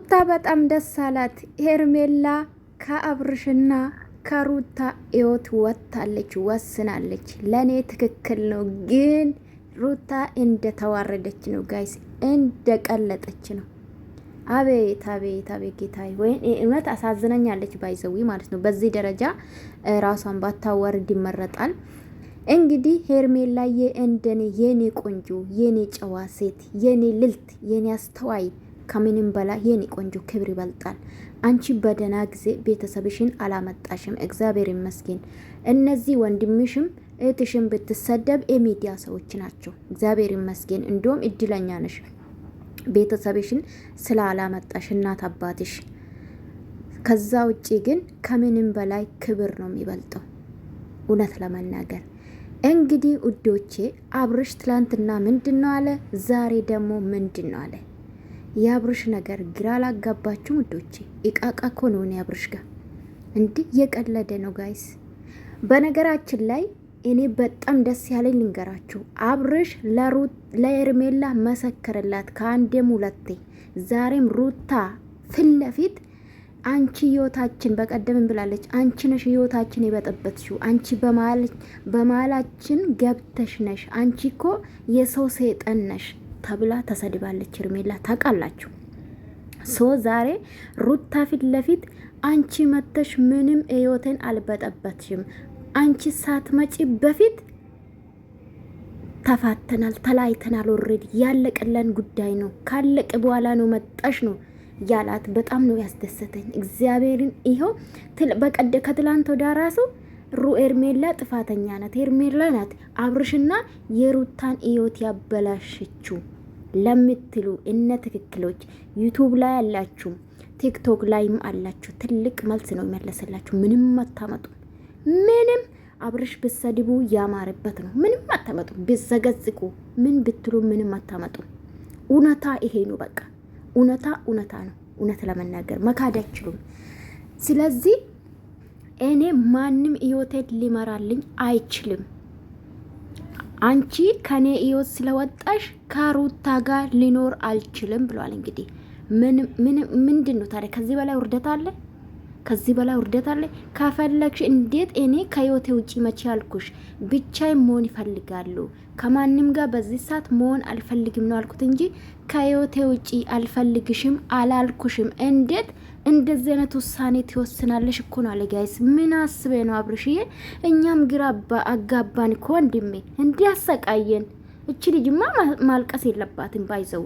ሩታ በጣም ደስ አላት። ሄርሜላ ከአብርሽና ከሩታ ህይወት ወጥታለች፣ ወስናለች። ለእኔ ትክክል ነው፣ ግን ሩታ እንደተዋረደች ነው ጋይስ፣ እንደቀለጠች ነው። አቤት አቤት አቤት ጌታዬ! ወይ እውነት አሳዝናኛለች። ባይዘዊ ማለት ነው። በዚህ ደረጃ ራሷን ባታዋርድ ይመረጣል። እንግዲህ ሄርሜላዬ እንደኔ የኔ ቆንጆ፣ የኔ ጨዋ ሴት፣ የኔ ልልት፣ የኔ አስተዋይ ከምንም በላይ የኔ ቆንጆ ክብር ይበልጣል። አንቺ በደህና ጊዜ ቤተሰብሽን አላመጣሽም፣ እግዚአብሔር ይመስገን። እነዚህ ወንድምሽም እህትሽም ብትሰደብ የሚዲያ ሰዎች ናቸው፣ እግዚአብሔር ይመስገን። እንዲሁም እድለኛ ነሽ ቤተሰብሽን ስላላመጣሽ እናት አባትሽ። ከዛ ውጪ ግን ከምንም በላይ ክብር ነው የሚበልጠው እውነት ለመናገር። እንግዲህ ውዶቼ አብርሽ ትላንትና ምንድን ነው አለ፣ ዛሬ ደግሞ ምንድን ነው አለ። የአብርሽ ነገር ግራ አላጋባችሁም ውዶቼ? እቃቃ እኮ ነው የአብርሽ ጋር እንዲህ የቀለደ ነው ጋይስ። በነገራችን ላይ እኔ በጣም ደስ ያለኝ ልንገራችሁ፣ አብርሽ ለሄርሜላ መሰከረላት ከአንዴም ሁለቴ። ዛሬም ሩታ ፊት ለፊት አንቺ ህይወታችን በቀደም ብላለች፣ አንቺ ነሽ ህይወታችን የበጠበጥሽው፣ አንቺ በመሀላችን ገብተሽ ነሽ፣ አንቺ እኮ የሰው ሰይጣን ነሽ ተብላ ተሰድባለች ሄርሜላ፣ ታውቃላችሁ። ዛሬ ሩታ ፊት ለፊት አንቺ መተሽ ምንም ህይወትን አልበጠበትሽም፣ አንቺ ሳትመጪ በፊት ተፋተናል፣ ተለያይተናል፣ ኦልሬዲ ያለቀለን ጉዳይ ነው፣ ካለቀ በኋላ ነው መጣሽ ነው ያላት። በጣም ነው ያስደሰተኝ እግዚአብሔርን። ይኸው ከትላንት ወደ ራሱ ሄርሜላ ጥፋተኛ ናት፣ ሄርሜላ ናት አብርሽና የሩታን ህይወት ያበላሸችው ለምትሉ እነ ትክክሎች ዩቱብ ላይ አላችሁ፣ ቲክቶክ ላይም አላችሁ፣ ትልቅ መልስ ነው የሚመለስላችሁ። ምንም አታመጡ፣ ምንም አብርሽ ብሰድቡ ያማረበት ነው። ምንም አታመጡ፣ ብዘገዝቁ ምን ብትሉ ምንም አታመጡ። እውነታ ይሄ ነው በቃ። እውነታ ነው። እውነት ለመናገር መካድ አይችሉም። ስለዚህ እኔ ማንም ህይወቴን ሊመራልኝ አይችልም። አንቺ ከኔ ህይወት ስለወጣሽ ከሩታ ጋር ሊኖር አልችልም ብሏል። እንግዲህ ምንድን ነው ታዲያ? ከዚህ በላይ ውርደት አለ? ከዚህ በላይ ውርደት አለ? ከፈለግሽ እንዴት እኔ ከህይወቴ ውጪ መቼ አልኩሽ? ብቻዬን መሆን ይፈልጋሉ፣ ከማንም ጋር በዚህ ሰዓት መሆን አልፈልግም ነው አልኩት እንጂ ከህይወቴ ውጪ አልፈልግሽም አላልኩሽም። እንዴት እንደዚህ አይነት ውሳኔ ትወስናለሽ እኮ ነው አለ። ጋይስ ምን አስበ ነው አብርሽዬ? እኛም ግራ አጋባን እኮ ወንድሜ፣ እንዲያሰቃየን። እቺ ልጅማ ማልቀስ የለባትም ባይዘው።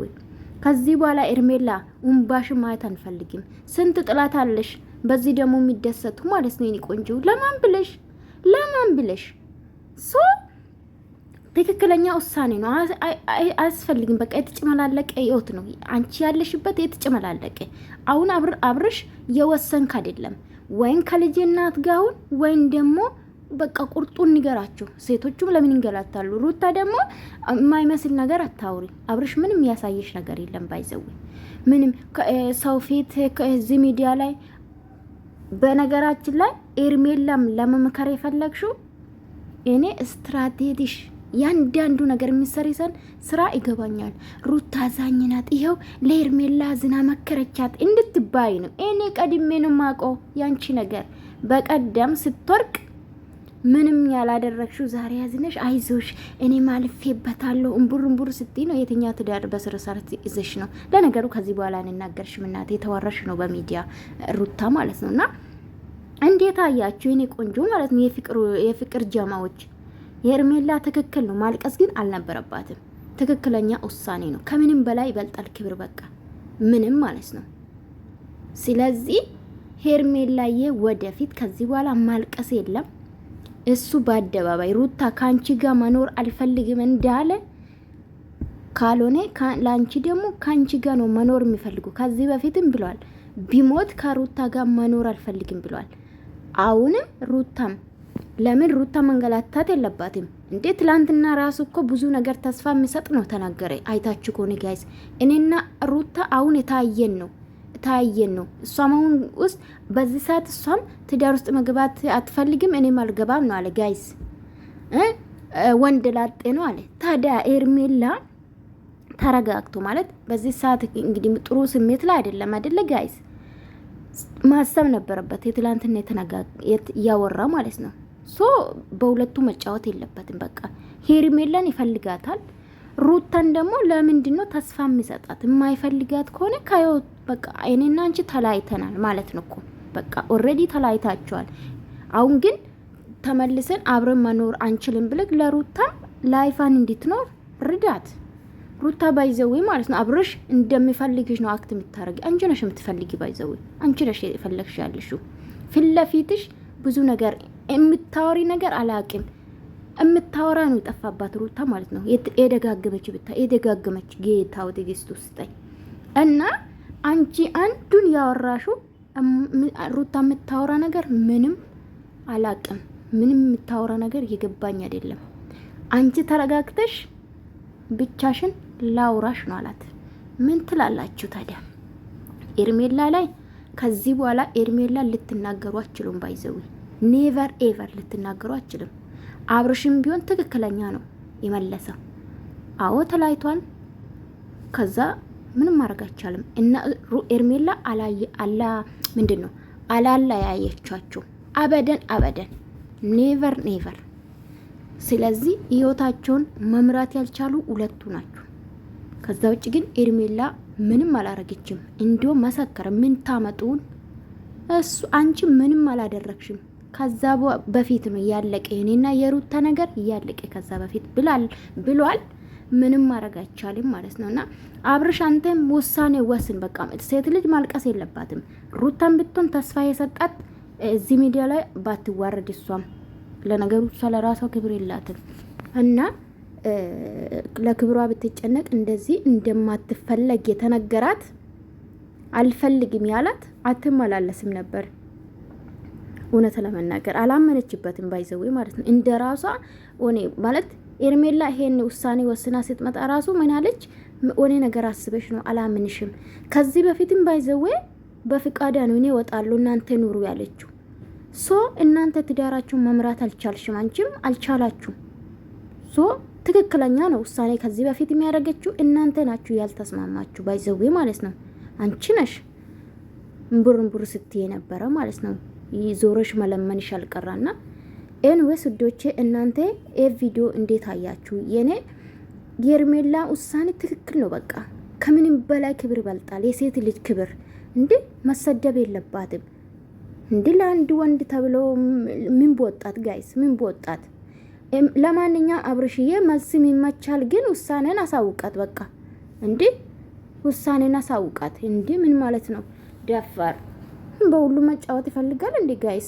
ከዚህ በኋላ ሄርሜላ እንባሽን ማየት አንፈልግም። ስንት ጥላት አለሽ፣ በዚህ ደግሞ የሚደሰቱ ማለት ነው። የኔ ቆንጆ ለማን ብለሽ ትክክለኛ ውሳኔ ነው። አያስፈልግም። በቃ የተጨመላለቀ ህይወት ነው አንቺ ያለሽበት፣ የተጨመላለቀ። አሁን አብርሽ የወሰንክ አይደለም ወይን ከልጅ እናት ጋውን ወይን ደግሞ በቃ ቁርጡን ንገራቸው። ሴቶቹም ለምን ይንገላታሉ? ሩታ ደግሞ የማይመስል ነገር አታውሪ። አብርሽ ምንም ያሳየሽ ነገር የለም ባይዘው፣ ምንም ሰው ፊት ከዚህ ሚዲያ ላይ። በነገራችን ላይ ሄርሜላም ለመምከር የፈለግሽው እኔ ስትራቴጂሽ ያንዳንዱ ነገር የሚሰሪሰን ስራ ይገባኛል። ሩታ አዛኝ ናት፣ ይኸው ለሄርሜላ ዝና መከረቻት እንድትባይ ነው። እኔ ቀድሜ ነው ማውቀው ያንቺ ነገር። በቀደም ስትወርቅ ምንም ያላደረግሽው ዛሬ ያዝነሽ፣ አይዞሽ እኔ ማልፌበታለሁ እምቡር ስትይ ነው። የትኛ ትዳር በስርሳት ይዘሽ ነው? ለነገሩ ከዚህ በኋላ እንናገርሽም እናቴ፣ የተወረሽ ነው በሚዲያ ሩታ ማለት ነው። እና እንዴት አያችሁ የኔ ቆንጆ ማለት ነው? የፍቅር ጀማዎች የሄርሜላ ትክክል ነው። ማልቀስ ግን አልነበረባትም። ትክክለኛ ውሳኔ ነው። ከምንም በላይ ይበልጣል ክብር። በቃ ምንም ማለት ነው። ስለዚህ ሄርሜላዬ ወደፊት ከዚህ በኋላ ማልቀስ የለም። እሱ በአደባባይ ሩታ ካንቺ ጋር መኖር አልፈልግም እንዳለ ካልሆነ ለአንቺ ደግሞ ካንቺ ጋር ነው መኖር የሚፈልጉ። ከዚህ በፊትም ብሏል፣ ቢሞት ከሩታ ጋር መኖር አልፈልግም ብሏል። አሁንም ሩታም ለምን ሩታ መንገላታት የለባትም እንዴ? ትላንትና ራሱ እኮ ብዙ ነገር ተስፋ የሚሰጥ ነው ተናገረ። አይታችሁ ከሆነ ጋይስ እኔና ሩታ አሁን የታየን ነው። እሷም አሁን ውስጥ በዚህ ሰዓት እሷም ትዳር ውስጥ መግባት አትፈልግም፣ እኔም አልገባም ነው አለ ጋይስ። ወንድ ላጤ ነው አለ። ታዲያ ሄርሜላ ተረጋግቶ ማለት በዚህ ሰዓት እንግዲህ ጥሩ ስሜት ላይ አይደለም አይደለ ጋይስ? ማሰብ ነበረበት የትላንትና እያወራ ማለት ነው። ሶ በሁለቱ መጫወት የለበትም። በቃ ሄርሜላን ይፈልጋታል። ሩታን ደግሞ ለምንድን ነው ተስፋ የሚሰጣት? የማይፈልጋት ከሆነ ከህይወት በቃ እኔና አንቺ ተለያይተናል ማለት ነው እኮ በቃ ኦልሬዲ ተለያይታቸዋል። አሁን ግን ተመልሰን አብረን መኖር አንችልም ብለህ ለሩታ ላይፋን እንድትኖር ርዳት። ሩታ ባይዘዊ ማለት ነው አብረሽ እንደሚፈልግሽ ነው አክት የምታረጊ። አንቺ ነሽ የምትፈልጊ፣ ባይዘዊ አንቺ ነሽ የፈለግሽ ያለሽው። ፊት ለፊትሽ ብዙ ነገር የምታወሪ ነገር አላቅም የምታወራ ነው የጠፋባት ሩታ ማለት ነው። የደጋገመች የደጋገመች ጌታው ትዕግስት ውስጠኝ እና አንቺ አንዱን ያወራሹ ሩታ የምታወራ ነገር ምንም አላቅም። ምንም የምታወራ ነገር እየገባኝ አይደለም። አንቺ ተረጋግተሽ ብቻሽን ላውራሽ ነው አላት። ምን ትላላችሁ ታዲያ? ኤርሜላ ላይ ከዚህ በኋላ ኤርሜላ ልትናገሩ አችሉም። ባይዘዊ ኔቨር ኤቨር ልትናገሩ አችልም። አብርሽም ቢሆን ትክክለኛ ነው የመለሰው። አዎ ተላይቷል። ከዛ ምንም ማድረግ አይቻልም። እና ኤርሜላ ምንድን ነው አላለያየቻቸው አበደን አበደን፣ ኔቨር ኔቨር። ስለዚህ ህይወታቸውን መምራት ያልቻሉ ሁለቱ ናቸው። ከዛ ውጭ ግን ኤርሜላ ምንም አላረገችም። እንዲያው መሰከረ። ምን ታመጡን? እሱ አንቺ ምንም አላደረግሽም። ከዛ በፊት ነው ያለቀ። እኔና የሩታ ነገር ያለቀ ከዛ በፊት ብሏል። ምንም ማድረግ አይቻልም ማለት ነውና አብርሽ አንተም ውሳኔ ወስን። በቃ ሴት ልጅ ማልቀስ የለባትም። ሩታን ብትሆን ተስፋ የሰጣት እዚህ ሚዲያ ላይ ባትዋረድ፣ እሷም ለነገሩ እሷ ለራሷ ክብር የላትም እና ለክብሯ ብትጨነቅ እንደዚህ እንደማትፈለግ የተነገራት አልፈልግም ያላት አትመላለስም ነበር። እውነት ለመናገር አላመነችበትም። ባይዘው ማለት ነው እንደ ራሷ ኦኔ ማለት ኤርሜላ ይሄን ውሳኔ ወስና ስትመጣ ራሱ ምን አለች? ኦኔ ነገር አስበሽ ነው አላምንሽም። ከዚህ በፊትም ባይዘው በፍቃዳ ነው እኔ እወጣለሁ እናንተ ኑሩ ያለችው። ሶ እናንተ ትዳራችሁን መምራት አልቻልሽም፣ አንቺም አልቻላችሁም። ሶ ትክክለኛ ነው ውሳኔ ከዚህ በፊት የሚያደርገችው እናንተ ናችሁ ያልተስማማችሁ። ባይዘው ማለት ነው አንቺ ነሽ እምቡር ስትይ ነበረ ማለት ነው። ዞሮሽ መለመንሽ አልቀራና ኤንዌስ ውዶቼ እናንተ ቪዲዮ እንዴት አያችሁ? የኔ የኤርሜላ ውሳኔ ትክክል ነው። በቃ ከምንም በላይ ክብር ይበልጣል። የሴት ልጅ ክብር እንዴ መሰደብ የለባትም እንዴ ለአንድ ወንድ ተብሎ ምን በወጣት ጋይስ ምን በወጣት። ለማንኛውም አብርሽዬ መልስም ይመቻል፣ ግን ውሳኔን አሳውቃት። በቃ እንዴ ውሳኔን አሳውቃት። እንዴ ምን ማለት ነው? ደፋር በሁሉ መጫወት ይፈልጋል እንዴ ጋይስ?